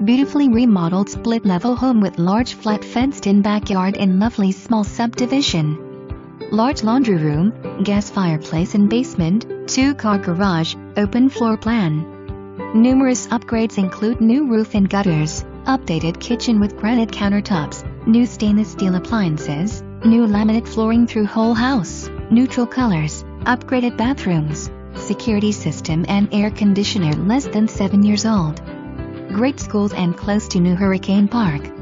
Beautifully remodeled split-level home with large flat fenced-in backyard and lovely small subdivision. Large laundry room, gas fireplace and basement, 2-car garage, open floor plan. Numerous upgrades include new roof and gutters, updated kitchen with granite countertops, new stainless steel appliances, new laminate flooring through whole house, neutral colors, upgraded bathrooms, security system and air conditioner less than 7 years old. Great schools and close to new Hurricane Park.